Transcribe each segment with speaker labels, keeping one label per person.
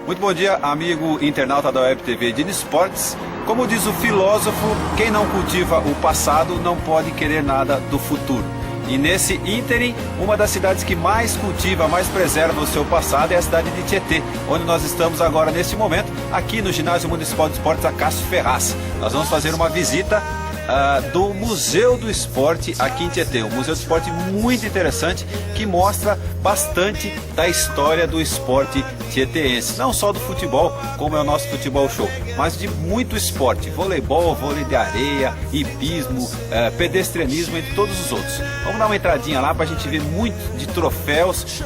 Speaker 1: Muito bom dia, amigo internauta da Web TV de Esportes. Como diz o filósofo, quem não cultiva o passado não pode querer nada do futuro. E nesse ínterim, uma das cidades que mais cultiva, mais preserva o seu passado é a cidade de Tietê, onde nós estamos agora neste momento, aqui no Ginásio Municipal de Esportes Acácio Ferraz. Nós vamos fazer uma visita do Museu do Esporte aqui em Tietê, um museu do esporte muito interessante que mostra bastante da história do esporte tietêense, não só do futebol, como é o nosso futebol show, mas de muito esporte, voleibol, vôlei de areia, hipismo, pedestrianismo, entre todos os outros. Vamos dar uma entradinha lá para a gente ver muito de troféus,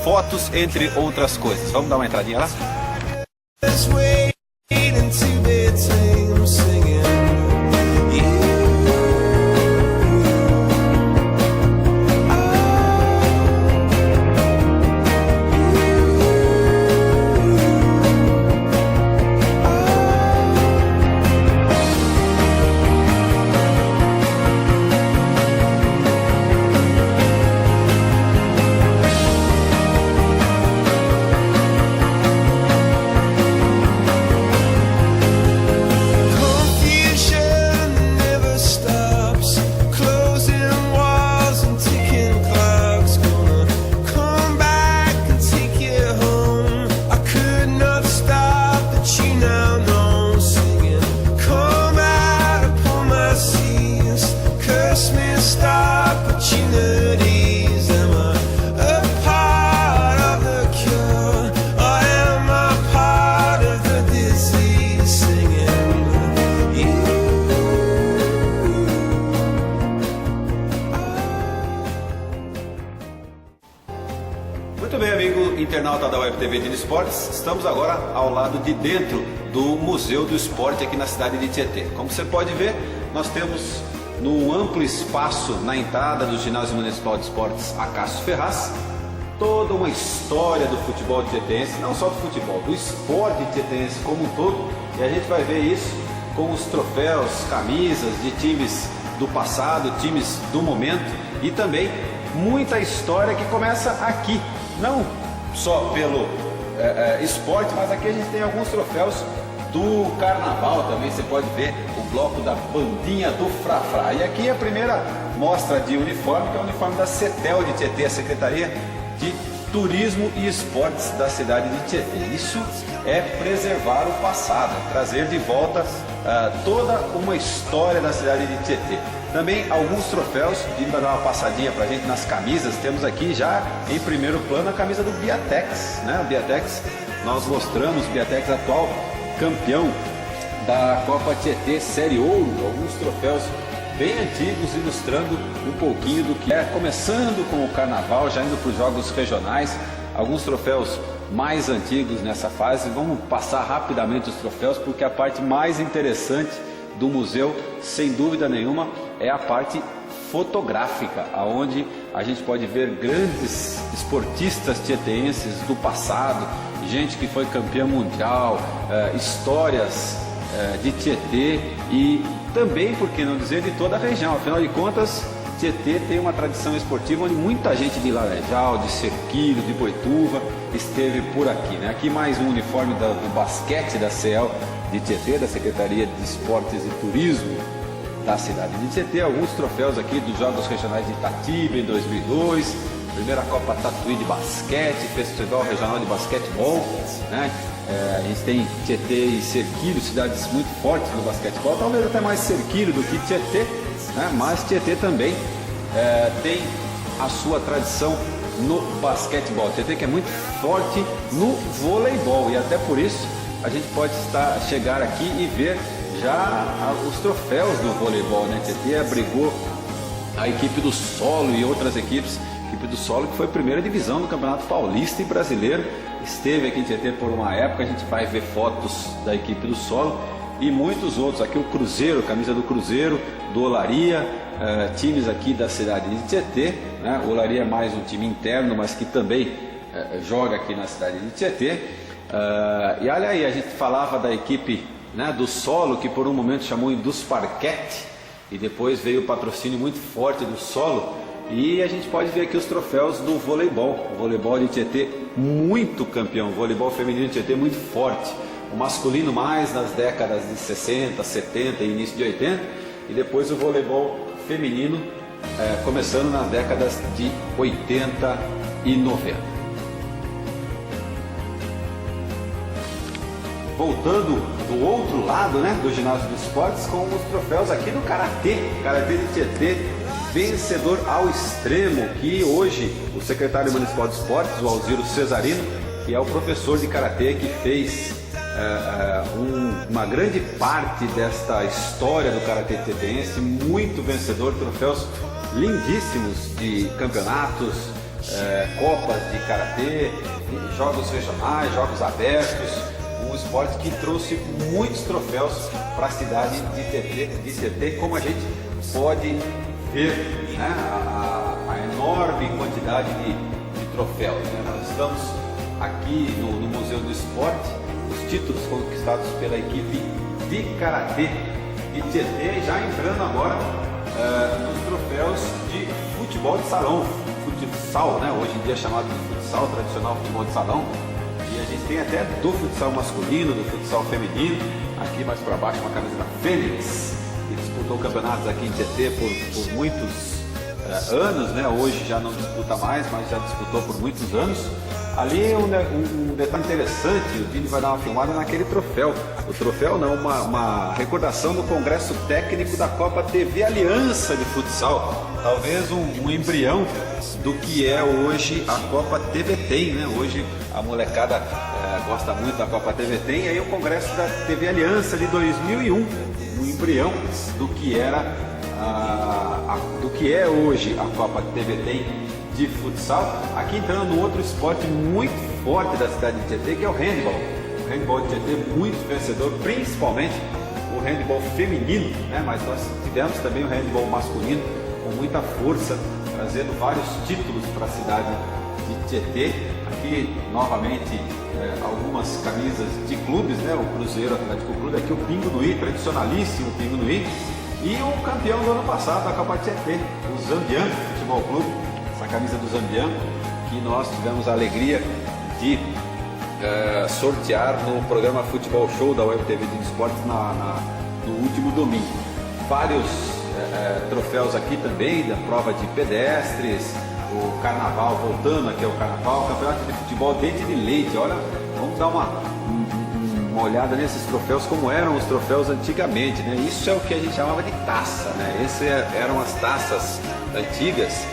Speaker 1: fotos, entre outras coisas. Vamos dar uma entradinha lá? Muito bem, amigo internauta da Web TV de Esportes, estamos agora ao lado de dentro do Museu do Esporte aqui na cidade de Tietê. Como você pode ver, nós temos num amplo espaço na entrada do Ginásio Municipal de Esportes Acácio Ferraz toda uma história do futebol tietense, não só do futebol, do esporte tietense como um todo, e a gente vai ver isso com os troféus, camisas de times do passado, times do momento e também muita história que começa aqui. Não só pelo esporte, mas aqui a gente tem alguns troféus do carnaval também. Você pode ver o bloco da bandinha do Frafra. E aqui a primeira mostra de uniforme, que é o uniforme da CETEL de Tietê, a Secretaria de Turismo e Esportes da cidade de Tietê. Isso é preservar o passado, trazer de volta toda uma história da cidade de Tietê. Também alguns troféus, vindo para dar uma passadinha para a gente nas camisas. Temos aqui já em primeiro plano a camisa do Biatex, né? O Biatex, nós mostramos o Biatex atual campeão da Copa Tietê Série Ouro. Alguns troféus bem antigos, ilustrando um pouquinho do que é, começando com o carnaval, já indo para os jogos regionais. Alguns troféus mais antigos nessa fase. Vamos passar rapidamente os troféus, porque a parte mais interessante do museu, sem dúvida nenhuma, é a parte fotográfica, aonde a gente pode ver grandes esportistas tieteenses do passado, gente que foi campeã mundial, histórias de Tietê e também, por que não dizer, de toda a região. Afinal de contas, Tietê tem uma tradição esportiva onde muita gente de Laranjal, de Cerquilho, de Boituva esteve por aqui, né? Aqui mais um uniforme do basquete da CEL de Tietê, da Secretaria de Esportes e Turismo da cidade de Tietê. Alguns troféus aqui dos Jogos Regionais de Itatiba em 2002, primeira Copa Tatuí de basquete, Festival Regional de Basquetebol, né? A gente tem Tietê e Cerquilho, cidades muito fortes no basquetebol, talvez até mais Cerquilho do que Tietê, né? Mas Tietê também tem a sua tradição no basquetebol. Tietê que é muito forte no voleibol, e até por isso a gente pode chegar aqui e ver já os troféus do voleibol, né? Tietê abrigou a equipe do Solo e outras equipes. A equipe do Solo que foi a primeira divisão do Campeonato Paulista e Brasileiro, esteve aqui em Tietê por uma época. A gente vai ver fotos da equipe do Solo e muitos outros. Aqui o Cruzeiro, camisa do Cruzeiro, do Olaria, times aqui da cidade de Tietê, né? O Olaria é mais um time interno, mas que também joga aqui na cidade de Tietê. E olha aí, a gente falava da equipe, né, do Solo, que por um momento chamou Indus Parquet, e depois veio o patrocínio muito forte do Solo, E a gente pode ver aqui os troféus do voleibol. O voleibol de Tietê muito campeão, o voleibol feminino de Tietê muito forte. O masculino mais nas décadas de 60, 70 e início de 80, e depois o voleibol feminino começando nas décadas de 80 e 90. Voltando do outro lado, né, do ginásio dos esportes, com os troféus aqui do Karatê. Karatê de Tietê, vencedor ao extremo, que hoje o secretário municipal de esportes, o Alziro Cesarino, que é o professor de Karatê que fez uma grande parte desta história do Karatê tietense, muito vencedor, troféus lindíssimos de campeonatos, copas de Karatê, jogos regionais, jogos abertos, um esporte que trouxe muitos troféus para a cidade de Tietê, como a gente pode ver, né, a enorme quantidade de troféus, né? Nós estamos aqui no Museu do Esporte, os títulos conquistados pela equipe de Karatê de Tietê, já entrando agora nos troféus de futebol de salão, futsal, né? Hoje em dia é chamado de futsal, tradicional futebol de salão, e a gente tem até do futsal masculino, do futsal feminino, aqui mais para baixo uma camisa da Fênix, que disputou campeonatos aqui em Tietê por muitos anos, né? Hoje já não disputa mais, mas já disputou por muitos anos. Ali um detalhe interessante, o Vini vai dar uma filmada naquele troféu. O troféu não, uma recordação do congresso técnico da Copa TV Aliança de futsal. Talvez um embrião do que é hoje a Copa TV Tem, né? Hoje a molecada gosta muito da Copa TV Tem, e aí o congresso da TV Aliança de 2001, um embrião do que era do que é hoje a Copa TV Tem de futsal, aqui entrando num outro esporte muito forte da cidade de Tietê, que é o handball. O handball de Tietê muito vencedor, principalmente o handball feminino, né? Mas nós tivemos também o handball masculino com muita força, trazendo vários títulos para a cidade de Tietê. Aqui novamente algumas camisas de clubes, né? O Cruzeiro Atlético Clube, aqui o Pingo Nui, tradicionalíssimo Pingo Nui, e o campeão do ano passado da Copa Tietê, o Zambianco Futebol Clube. Essa camisa do Zambianco, que nós tivemos a alegria de sortear no programa Futebol Show da Web TV de Esportes no último domingo. Vários troféus aqui também, da prova de pedestres, o carnaval, voltando aqui ao carnaval, o campeonato de futebol Dente de Leite. Olha, vamos dar uma olhada nesses troféus, como eram os troféus antigamente, né? Isso é o que a gente chamava de taça, né? Essas eram as taças antigas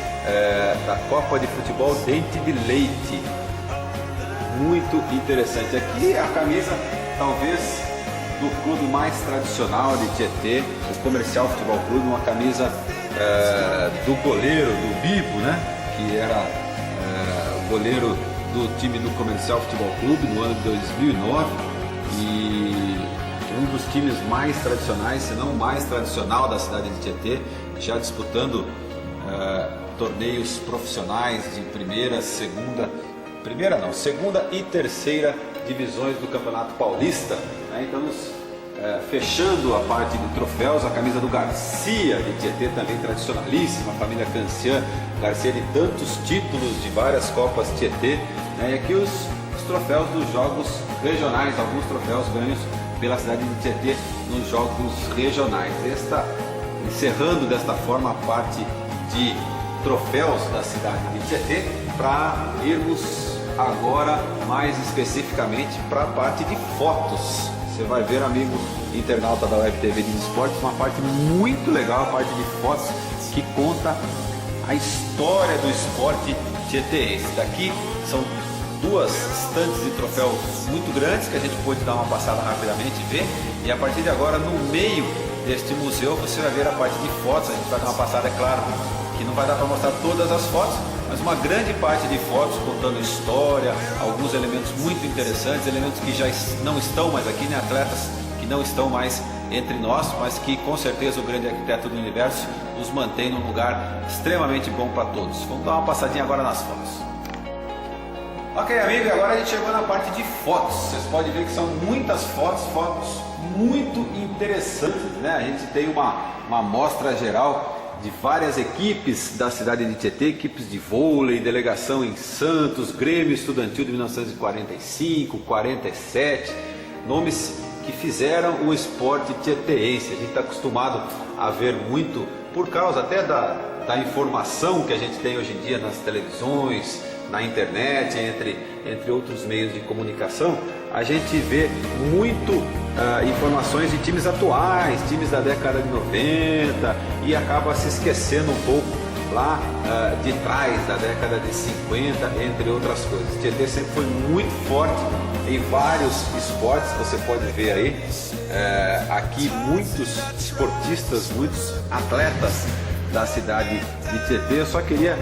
Speaker 1: da Copa de Futebol Dente de Leite. Muito interessante. Aqui a camisa talvez do clube mais tradicional de Tietê, o Comercial Futebol Clube, uma camisa do goleiro, do Bibo, né? Que era o goleiro do time do Comercial Futebol Clube no ano de 2009, e um dos times mais tradicionais, se não o mais tradicional da cidade de Tietê, já disputando torneios profissionais de segunda e terceira divisões do Campeonato Paulista, né? Então, fechando a parte de troféus, a camisa do Garcia de Tietê, também tradicionalíssima, a família Cancian Garcia, de tantos títulos de várias Copas Tietê, né? E aqui os troféus dos jogos regionais, alguns troféus ganhos pela cidade de Tietê nos jogos regionais. Encerrando desta forma a parte de troféus da cidade de Tietê, para irmos agora mais especificamente para a parte de fotos. Você vai ver, amigo internauta da Web TV de Esportes, uma parte muito legal, a parte de fotos que conta a história do esporte tietêense. Daqui são duas estantes de troféus muito grandes que a gente pode dar uma passada rapidamente e ver, e a partir de agora, no meio deste museu, você vai ver a parte de fotos. A gente vai dar uma passada, é claro que não vai dar para mostrar todas as fotos, mas uma grande parte de fotos contando história, alguns elementos muito interessantes, elementos que já não estão mais aqui, né? Atletas que não estão mais entre nós, mas que com certeza o grande arquiteto do universo nos mantém num lugar extremamente bom para todos. Vamos dar uma passadinha agora nas fotos. Ok, amigo, agora a gente chegou na parte de fotos. Vocês podem ver que são muitas fotos muito interessantes, né? A gente tem uma amostra geral de várias equipes da cidade de Tietê, equipes de vôlei, delegação em Santos, Grêmio Estudantil de 1945, 47, nomes que fizeram o esporte tieteense. A gente está acostumado a ver muito, por causa até da informação que a gente tem hoje em dia nas televisões, na internet, entre outros meios de comunicação, a gente vê muito informações de times atuais, times da década de 90, e acaba se esquecendo um pouco lá de trás, da década de 50, entre outras coisas. Tietê sempre foi muito forte em vários esportes, você pode ver aí, aqui muitos esportistas, muitos atletas da cidade de Tietê. Eu só queria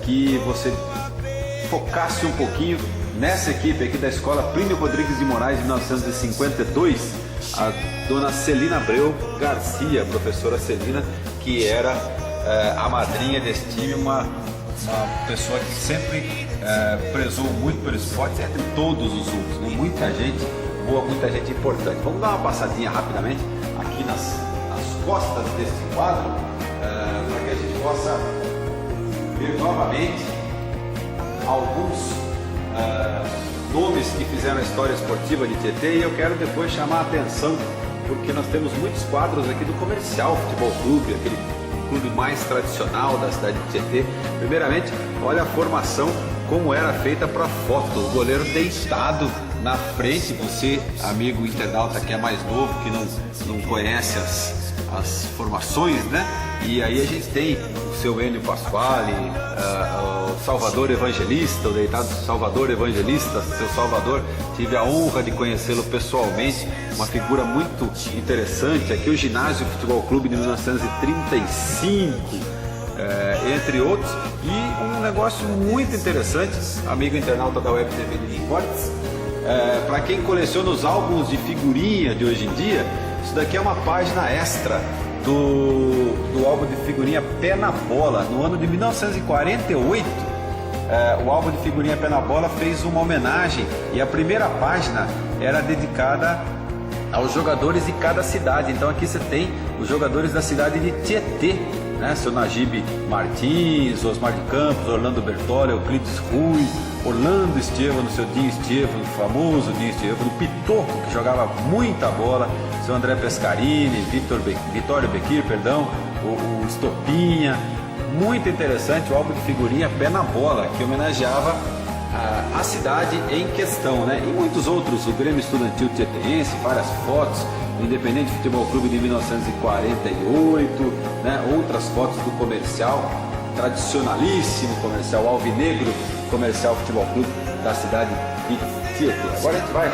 Speaker 1: que você focasse um pouquinho nessa equipe aqui da Escola Plínio Rodrigues de Moraes de 1952, a dona Celina Abreu Garcia, professora Celina, que era a madrinha desse time, uma pessoa que sempre prezou muito pelo esporte, entre todos os outros, né? Muita gente boa, muita gente importante. Vamos dar uma passadinha rapidamente aqui nas costas desse quadro, para que a gente possa ver novamente alguns nomes que fizeram a história esportiva de Tietê. E eu quero depois chamar a atenção, porque nós temos muitos quadros aqui do Comercial Futebol Clube, aquele clube mais tradicional da cidade de Tietê. Primeiramente, olha a formação como era feita para foto, o goleiro deitado na frente. Você, amigo internauta que é mais novo, que não conhece as formações, né? E aí a gente tem o seu Enio Pasquale, o Salvador Evangelista, o deitado Salvador Evangelista, seu Salvador. Tive a honra de conhecê-lo pessoalmente, uma figura muito interessante. Aqui o Ginásio Futebol Clube de 1935, entre outros. E um negócio muito interessante, amigo internauta da Web TV de Esportes, para quem coleciona os álbuns de figurinha de hoje em dia, isso daqui é uma página extra do álbum de figurinha Pé na Bola. No ano de 1948, o álbum de figurinha Pé na Bola fez uma homenagem, e a primeira página era dedicada aos jogadores de cada cidade. Então aqui você tem os jogadores da cidade de Tietê, né? Seu Najib Martins, Osmar de Campos, Orlando Bertoli, Euclides Rui, Orlando Estevano, seu Dinho Estevano, famoso Dinho Estevano, Pitoco, que jogava muita bola, seu André Pescarini, Vitório Bequir, o Estopinha. Muito interessante o álbum de figurinha Pé na Bola, que homenageava a cidade em questão, né? E muitos outros, o Grêmio Estudantil Tieteense, várias fotos, o Independente Futebol Clube de 1948, né? Outras fotos do comercial, tradicionalíssimo comercial alvinegro, Comercial Futebol Clube da cidade de Tietê. Agora a gente vai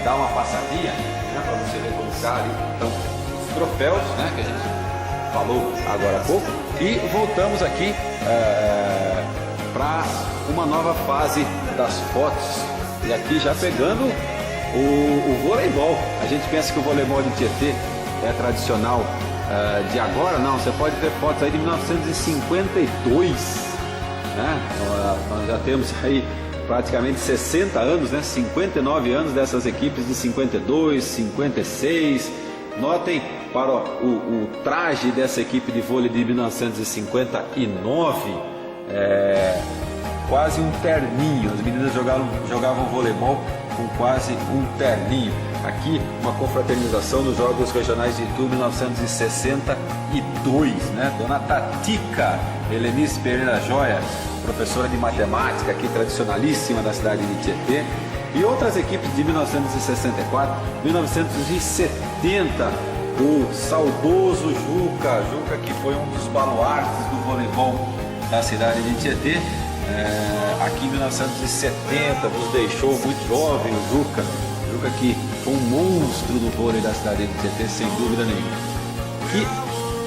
Speaker 1: dar uma passadinha, né, para você ver como está ali, então, os troféus, né, que a gente falou agora há pouco, e voltamos aqui para uma nova fase das fotos, e aqui já pegando o voleibol. A gente pensa que o voleibol de Tietê é tradicional de agora, não, você pode ver fotos aí de 1952, né? Nós já temos aí praticamente 60 anos, né? 59 anos dessas equipes de 52, 56. Notem para o traje dessa equipe de vôlei de 1959, quase um terninho. As meninas jogavam voleibol com quase um terninho. Aqui uma confraternização nos Jogos Regionais de Itu 1962, né? Dona Tatica Helenice Pereira Joia, professora de matemática aqui tradicionalíssima da cidade de Tietê. E outras equipes de 1964, 1970, o saudoso Juca que foi um dos baluartes do voleibol da cidade de Tietê. Aqui em 1970 nos deixou muito jovem o Juca que foi um monstro do vôlei da cidade de Tietê, sem dúvida nenhuma. Que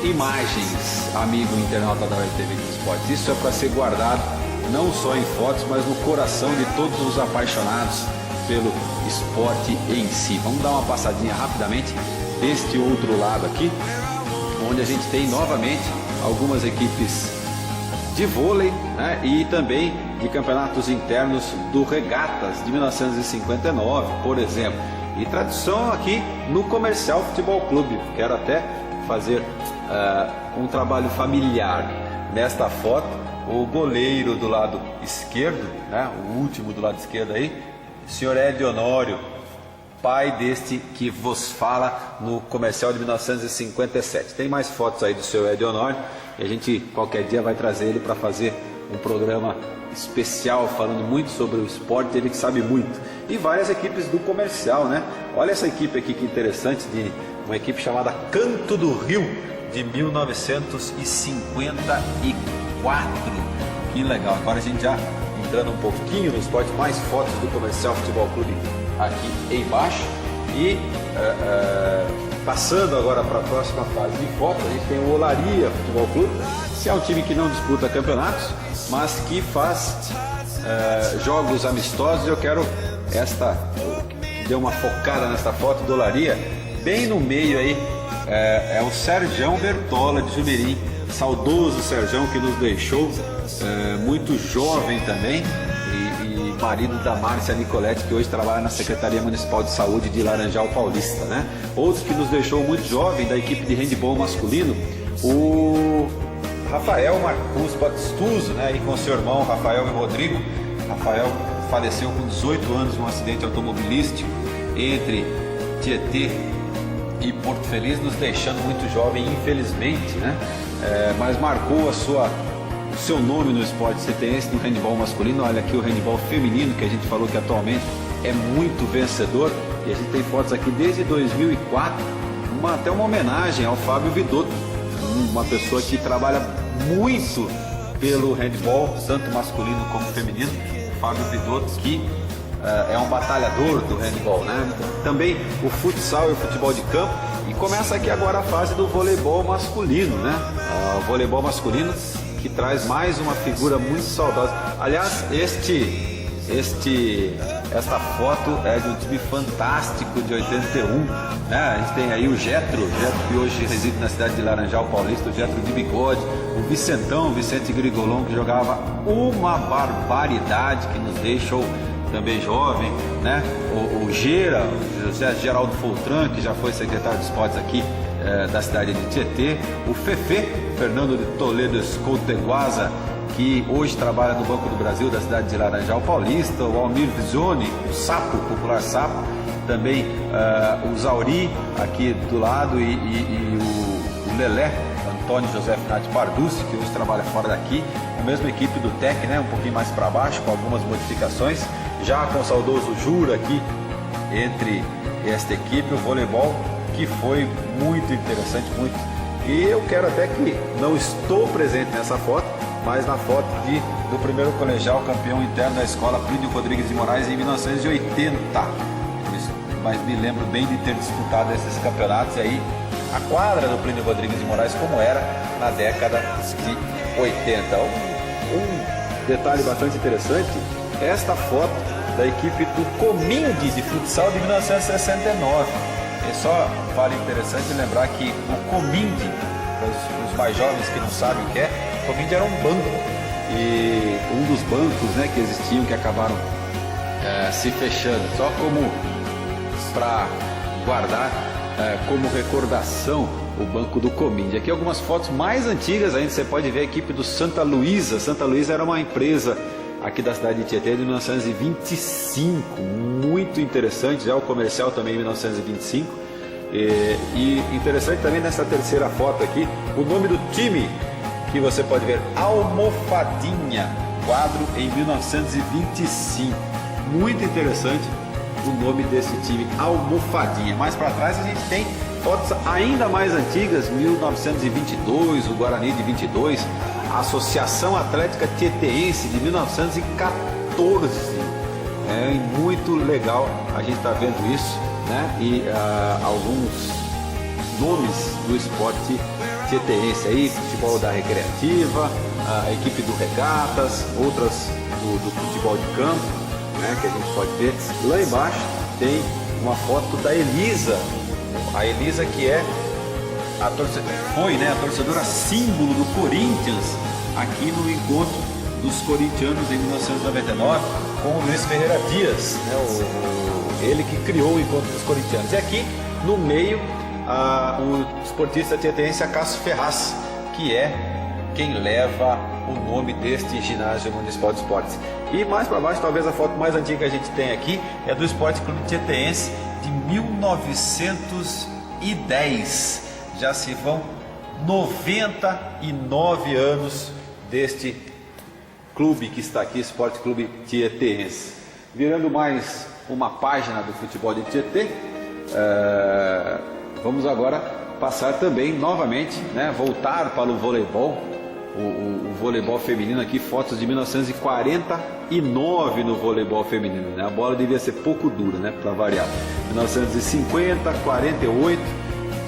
Speaker 1: imagens, amigo internauta da RTV de Esportes, isso é para ser guardado não só em fotos, mas no coração de todos os apaixonados pelo esporte em si. Vamos dar uma passadinha rapidamente deste outro lado aqui, onde a gente tem novamente algumas equipes de vôlei, né, e também de campeonatos internos do Regatas de 1959, por exemplo. E tradição aqui no Comercial Futebol Clube. Quero até fazer um trabalho familiar. Nesta foto, o goleiro do lado esquerdo, né, o último do lado esquerdo aí, o senhor Ed Honório, pai deste que vos fala no comercial de 1957. Tem mais fotos aí do senhor Ed Honório e a gente qualquer dia vai trazer ele para fazer um programa especial falando muito sobre o esporte, ele que sabe muito. E várias equipes do comercial, né? Olha essa equipe aqui que interessante, de uma equipe chamada Canto do Rio, de 1954. Que legal. Agora a gente já entrando um pouquinho no esporte, mais fotos do Comercial Futebol Clube aqui embaixo. E passando agora para a próxima fase de fotos, a gente tem o Olaria Futebol Clube, que é um time que não disputa campeonatos, mas que faz jogos amistosos. Eu quero deu uma focada nesta foto do Olaria, bem no meio aí, é o Sergião Bertola de Jumirim, saudoso Sergião que nos deixou, muito jovem também, e marido da Márcia Nicoletti, que hoje trabalha na Secretaria Municipal de Saúde de Laranjal Paulista, né? Outro que nos deixou muito jovem, da equipe de handebol masculino, o Rafael Marcus Batistuso, né? E com seu irmão Rafael e Rodrigo. Rafael faleceu com 18 anos num acidente automobilístico entre Tietê e Porto Feliz, nos deixando muito jovem, infelizmente, né? Mas marcou o seu nome no esporte cetense, no handebol masculino. Olha aqui o handebol feminino, que a gente falou que atualmente é muito vencedor, e a gente tem fotos aqui desde 2004, até uma homenagem ao Fábio Vidotto, uma pessoa que trabalha muito pelo handebol, tanto masculino como feminino. Fábio Vidotto, que é um batalhador do handebol, né? Também o futsal e o futebol de campo. E começa aqui agora a fase do voleibol masculino, né? O voleibol masculino, que traz mais uma figura muito saudosa. Aliás, esta foto é de um time fantástico de 81, né? A gente tem aí o Getro que hoje reside na cidade de Laranjal Paulista, o Getro de bigode, o Vicente Grigolon, que jogava uma barbaridade, que nos deixou também jovem, né? O José Geraldo Foltran, que já foi secretário de esportes aqui da cidade de Tietê, o Fefe, Fernando de Toledo Escolteguaza, que hoje trabalha no Banco do Brasil da cidade de Laranjal Paulista, o Almir Visione, o Sapo, o popular Sapo, também o Zauri aqui do lado, e o Lelé, Antônio José Finati Parducci, que hoje trabalha fora daqui, a mesma equipe do TEC, né, um pouquinho mais para baixo, com algumas modificações, já com o saudoso Jura aqui entre esta equipe, o voleibol, que foi muito interessante, muito. E eu quero até que não estou presente nessa foto, mas na foto do primeiro colegial campeão interno da escola Plínio Rodrigues de Moraes em 1980. Mas me lembro bem de ter disputado esses campeonatos, e aí a quadra do Plínio Rodrigues de Moraes como era na década de 80. Um detalhe bastante interessante, esta foto da equipe do Cominde de futsal de 1969. É só vale interessante lembrar que o Cominde, para os mais jovens que não sabem o que é, o Cominde era um banco, e um dos bancos, né, que existiam, que acabaram se fechando, só como para guardar como recordação o banco do Cominde. Aqui algumas fotos mais antigas ainda, você pode ver a equipe do Santa Luísa. Santa Luísa era uma empresa aqui da cidade de Tietê de 1925, muito interessante, já o comercial também em 1925, e interessante também nessa terceira foto aqui, o nome do time, que você pode ver, Almofadinha, quadro em 1925, muito interessante o nome desse time, Almofadinha. Mais para trás a gente tem fotos ainda mais antigas, 1922, o Guarani de 22, a Associação Atlética Tieteense de 1914. É muito legal a gente estar vendo isso, né? E alguns nomes do esporte tieteense aí, futebol da Recreativa, a equipe do Regatas, outras do futebol de campo, né? Que a gente pode ver. Lá embaixo tem uma foto da Elisa, a Elisa que é a torcedora símbolo do Corinthians aqui no encontro dos corintianos em 1999 com o Luiz Ferreira Dias, né, ele que criou o encontro dos corintianos. E aqui no meio o esportista tietense Acácio Ferraz, que é quem leva o nome deste ginásio municipal de esportes. E mais para baixo, talvez a foto mais antiga que a gente tem aqui é do Esporte Clube Tietense de 1910. Já se vão 99 anos deste clube que está aqui, Esporte Clube Tietense. Virando mais uma página do futebol de Tietê, vamos agora passar também novamente, voltar para o voleibol, o voleibol feminino aqui, fotos de 1949 no voleibol feminino, A bola devia ser pouco dura, para variar. 1950, 48,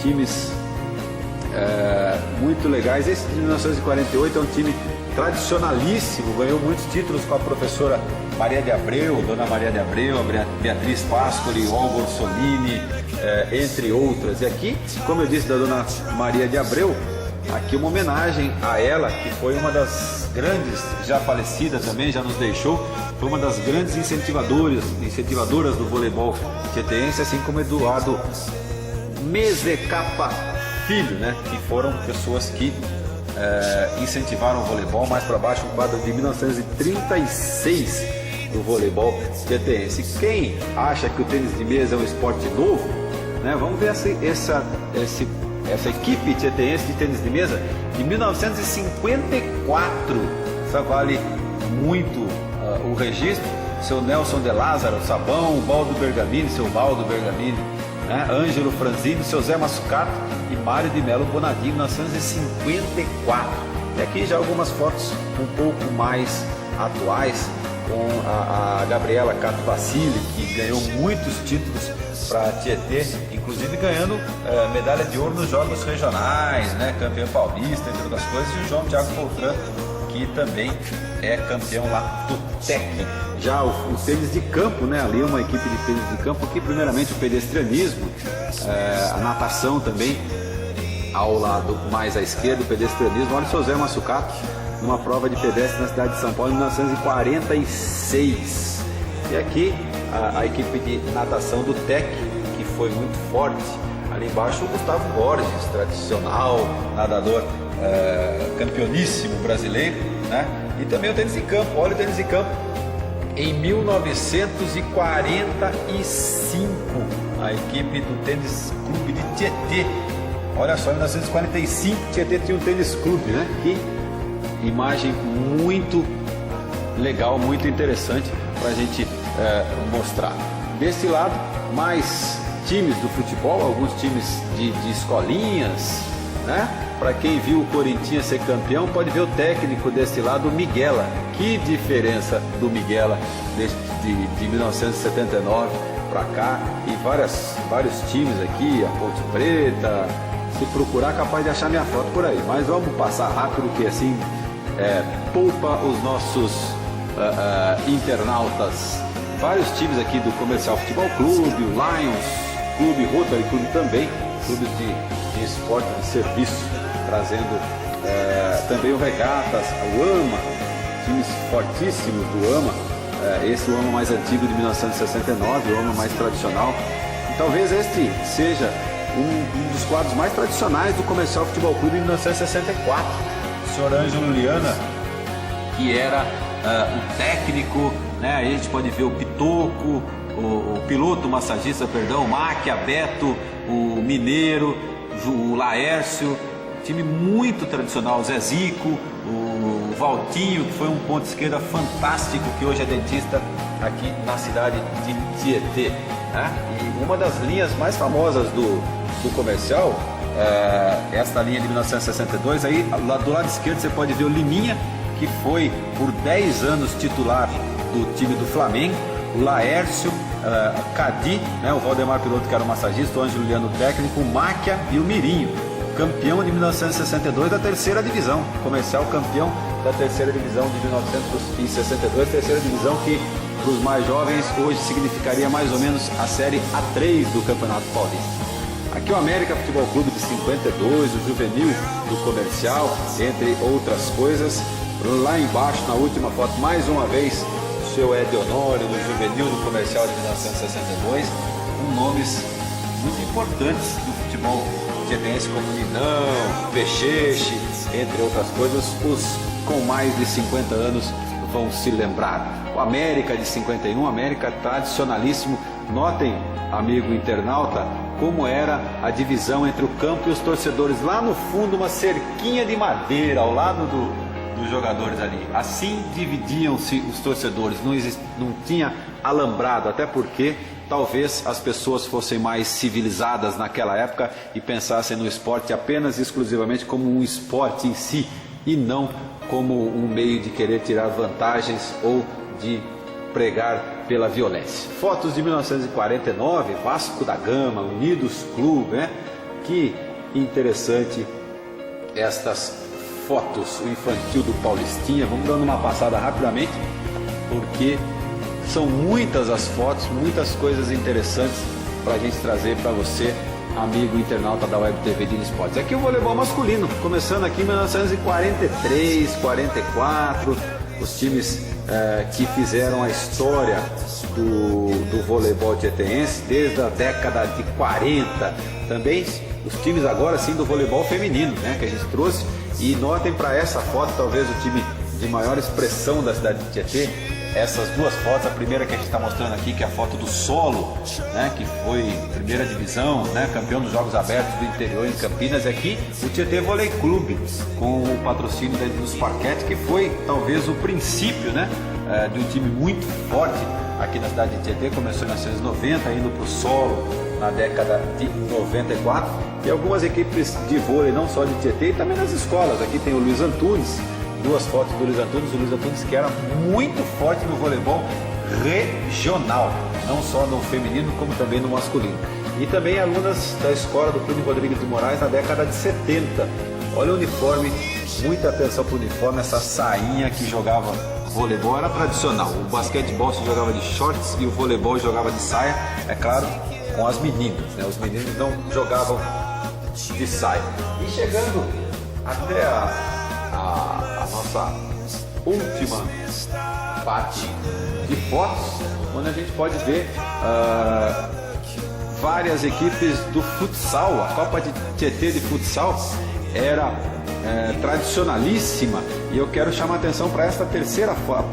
Speaker 1: times muito legais. Esse de 1948 é um time tradicionalíssimo, ganhou muitos títulos com a professora Maria de Abreu, Dona Maria de Abreu, a Beatriz Pascoli, Olga Orsolini, entre outras. E aqui, como eu disse, da Dona Maria de Abreu, aqui uma homenagem a ela, que foi uma das grandes, já falecida também, já nos deixou, foi uma das grandes incentivadoras do voleibol tietense, assim como Eduardo Mezecapa Filho, que foram pessoas que incentivaram o voleibol. Mais para baixo, um quadro de 1936 do voleibol tietense. Quem acha que o tênis de mesa é um esporte novo, vamos ver essa equipe tietense de tênis de mesa de 1954. Isso vale muito o registro. Seu Nelson de Lázaro, Sabão, Baldo Bergamini, seu Baldo Bergamini, Ângelo Franzini, seu Zé Massucato e Mário de Melo Bonadinho, 1954. E aqui já algumas fotos um pouco mais atuais, com a Gabriela Cato Basile, que ganhou muitos títulos para Tietê, inclusive ganhando medalha de ouro nos jogos regionais, campeão paulista, entre outras coisas, e o João Thiago Poltran, que também é campeão lá do TEC. Já o tênis de campo, ali uma equipe de tênis de campo, aqui primeiramente o pedestrianismo, a natação também, ao lado mais à esquerda, o pedestrianismo. Olha o seu Zé Massucato, numa prova de pedestre na cidade de São Paulo em 1946. E aqui a equipe de natação do TEC, que foi muito forte. Ali embaixo o Gustavo Borges, tradicional nadador, campeoníssimo brasileiro, E também o tênis de campo. Olha o tênis de campo. Em 1945, a equipe do Tênis Clube de Tietê. Olha só, em 1945, Tietê tinha um tênis clube, Que imagem muito legal, muito interessante para a gente mostrar. Desse lado, mais times do futebol, alguns times de escolinhas, Para quem viu o Corinthians ser campeão, pode ver o técnico desse lado, o Miguela. Que diferença do Miguela de 1979 para cá, e vários times aqui, a Ponte Preta. Se procurar, capaz de achar minha foto por aí, mas vamos passar rápido, que assim poupa os nossos internautas. Vários times aqui do Comercial Futebol Clube, o Lions Clube, Rotary Clube também, clubes de esporte de serviço, trazendo também o Regatas, o AMA, times fortíssimos do AMA, esse o AMA mais antigo de 1969, o AMA mais tradicional. E talvez este seja um dos quadros mais tradicionais do Comercial Futebol Clube de 1964. O senhor Ângelo Liana, que era o técnico, a gente pode ver o Pitoco, o piloto, o massagista, o Máquia, Beto, o Mineiro, o Laércio, time muito tradicional, o Zé Zico, o Valtinho, que foi um ponto esquerda fantástico, que hoje é dentista aqui na cidade de Tietê. E uma das linhas mais famosas do Comercial, esta linha de 1962, aí do lado esquerdo você pode ver o Liminha, que foi por 10 anos titular do time do Flamengo, o Laércio, Cadi, o Valdemar Piloto, que era o massagista, o Ângelo Liano técnico, o Máquia e o Mirinho, campeão de 1962 da terceira divisão, Comercial campeão da terceira divisão de 1962, terceira divisão que para os mais jovens hoje significaria mais ou menos a série A3 do Campeonato Paulista. Aqui o América Futebol Clube de 52, o Juvenil do Comercial, entre outras coisas. Lá embaixo, na última foto, mais uma vez, o seu Ed Honório do Juvenil do Comercial de 1962, com nomes muito importantes do futebol voleibol tietense como Ninão, Peixexe, entre outras coisas, os com mais de 50 anos vão se lembrar. O América de 51, América tradicionalíssimo. Notem, amigo internauta, como era a divisão entre o campo e os torcedores. Lá no fundo, uma cerquinha de madeira ao lado dos jogadores ali. Assim dividiam-se os torcedores, não tinha alambrado, até porque talvez as pessoas fossem mais civilizadas naquela época e pensassem no esporte apenas exclusivamente como um esporte em si e não como um meio de querer tirar vantagens ou de pregar pela violência. Fotos de 1949, Vasco da Gama, Unidos Clube, né? Que interessante estas fotos, o infantil do Paulistinha. Vamos dando uma passada rapidamente, porque são muitas as fotos, muitas coisas interessantes para a gente trazer para você, amigo internauta da Web TV de Esportes. Aqui o voleibol masculino, começando aqui em 1943, 44, os times que fizeram a história do voleibol tietense desde a década de 40. Também os times agora sim do voleibol feminino, né, que a gente trouxe. E notem para essa foto, talvez o time de maior expressão da cidade de Tietê, essas duas fotos. A primeira que a gente está mostrando aqui, que é a foto do Solo, né, que foi primeira divisão, né, campeão dos Jogos Abertos do interior em Campinas. E aqui o Tietê Vôlei Clube, com o patrocínio dos Parquete, que foi talvez o princípio, né, de um time muito forte aqui na cidade de Tietê. Começou em 1990, indo para o solo na década de 94. E algumas equipes de vôlei, não só de Tietê, e também nas escolas. Aqui tem o Luiz Antunes, duas fotos do Luiz Antunes. O Luiz Antunes, que era muito forte no voleibol regional, não só no feminino como também no masculino. E também alunas da escola do Clube Rodrigues de Moraes na década de 70. Olha o uniforme, muita atenção para o uniforme, essa sainha que jogava voleibol era tradicional. O basquetebol se jogava de shorts e o voleibol jogava de saia, é claro, com as meninas, né? Os meninos não jogavam de saia. E chegando até a nossa última parte de fotos, onde a gente pode ver várias equipes do futsal. A Copa de Tietê de futsal era tradicionalíssima, e eu quero chamar a atenção para esta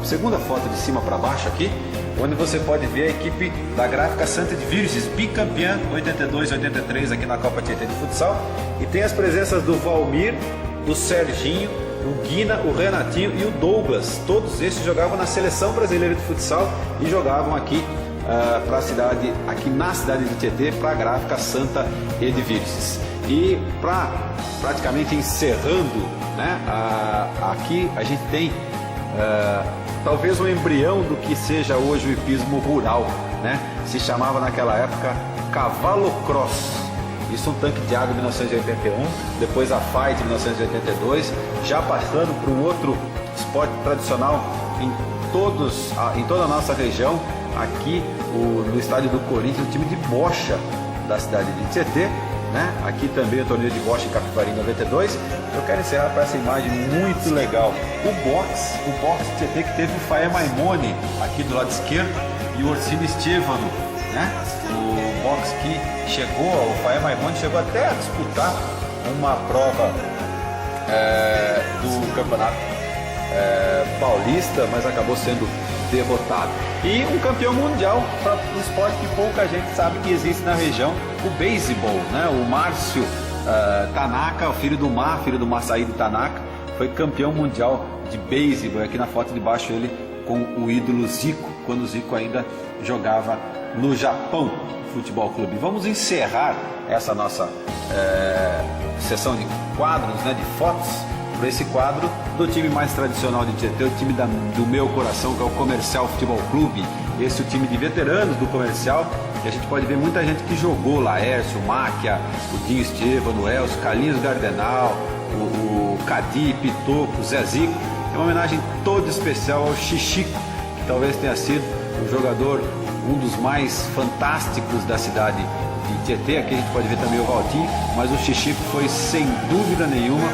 Speaker 1: segunda foto de cima para baixo aqui, onde você pode ver a equipe da Gráfica Santa de Virges, bicampeã 82-83 aqui na Copa Tietê de futsal. E tem as presenças do Valmir, do Serginho, o Guina, o Renatinho e o Douglas. Todos esses jogavam na Seleção Brasileira de Futsal e jogavam aqui para a cidade, aqui na cidade de Tietê, para a Gráfica Santa de Virges. E praticamente encerrando, né, aqui a gente tem talvez um embrião do que seja hoje o hipismo rural, né? Se chamava naquela época cavalo cross. Isso, um tanque de água em 1981, depois a FAI de 1982, já passando para um outro esporte tradicional em toda a nossa região. Aqui no estádio do Corinthians, o time de bocha da cidade de Tietê, né? Aqui também o torneio de bocha em Capivari em 92. Eu quero encerrar para essa imagem muito legal. O boxe Tietê, que teve o Faé Maimone aqui do lado esquerdo e o Orsini Estevano, né? O boxe que o Faé Maimone chegou até a disputar uma prova do campeonato paulista, mas acabou sendo derrotado. E um campeão mundial para um esporte que pouca gente sabe que existe na região, o beisebol, né? O Márcio Tanaka, o filho do Masaído Tanaka, foi campeão mundial de beisebol. Aqui na foto de baixo ele com o ídolo Zico, quando o Zico ainda jogava no Japão Futebol Clube. Vamos encerrar essa nossa sessão de quadros, né, de fotos, por esse quadro do time mais tradicional de Tietê, o time do meu coração, que é o Comercial Futebol Clube. Esse é o time de veteranos do Comercial, e a gente pode ver muita gente que jogou lá: Laércio, Máquia, o Dinho Estevano, o Elcio, Carlinhos Gardenal, o Cadi, Pitoco, Zé Zico. É uma homenagem toda especial ao Xixico, que talvez tenha sido um jogador, um dos mais fantásticos da cidade de Tietê. Aqui a gente pode ver também o Valtinho, mas o Xixico foi, sem dúvida nenhuma,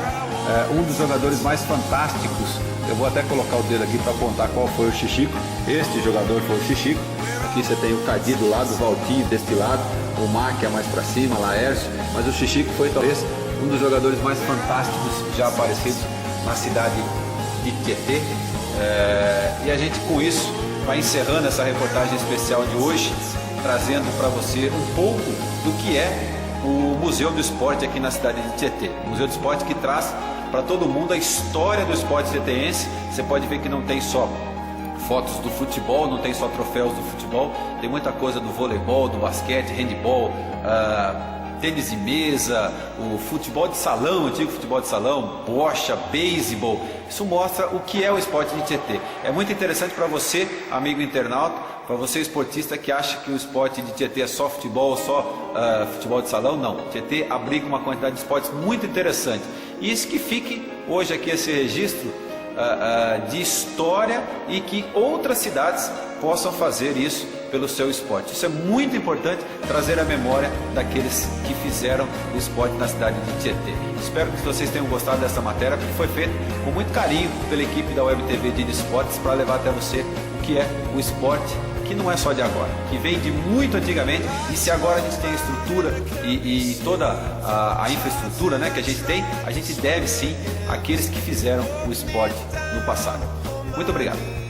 Speaker 1: um dos jogadores mais fantásticos. Eu vou até colocar o dedo aqui para apontar qual foi o Chichico. Este jogador foi o Chichico. Aqui você tem o Cadi do lado, o Valtinho deste lado, o Máquia mais para cima, Laércio. Mas o Chichico foi talvez um dos jogadores mais fantásticos já aparecidos na cidade de Tietê. E a gente com isso vai encerrando essa reportagem especial de hoje, trazendo para você um pouco do que é o Museu do Esporte aqui na cidade de Tietê. O Museu do Esporte que traz para todo mundo a história do esporte tietêense. Você pode ver que não tem só fotos do futebol, não tem só troféus do futebol, tem muita coisa do voleibol, do basquete, handebol, tênis de mesa, o futebol de salão, o antigo futebol de salão, bocha, beisebol. Isso mostra o que é o esporte de Tietê. É muito interessante para você, amigo internauta, para você esportista que acha que o esporte de Tietê é só futebol, só futebol de salão. Não, Tietê abriga uma quantidade de esportes muito interessante. E isso que fique hoje aqui esse registro de história e que outras cidades possam fazer isso pelo seu esporte. Isso é muito importante, trazer a memória daqueles que fizeram o esporte na cidade de Tietê. Espero que vocês tenham gostado dessa matéria, porque foi feita com muito carinho pela equipe da Web TV de Esportes para levar até você o que é o esporte, que não é só de agora, que vem de muito antigamente. E se agora a gente tem a estrutura e toda a infraestrutura, né, que a gente tem, a gente deve sim àqueles que fizeram o esporte no passado. Muito obrigado.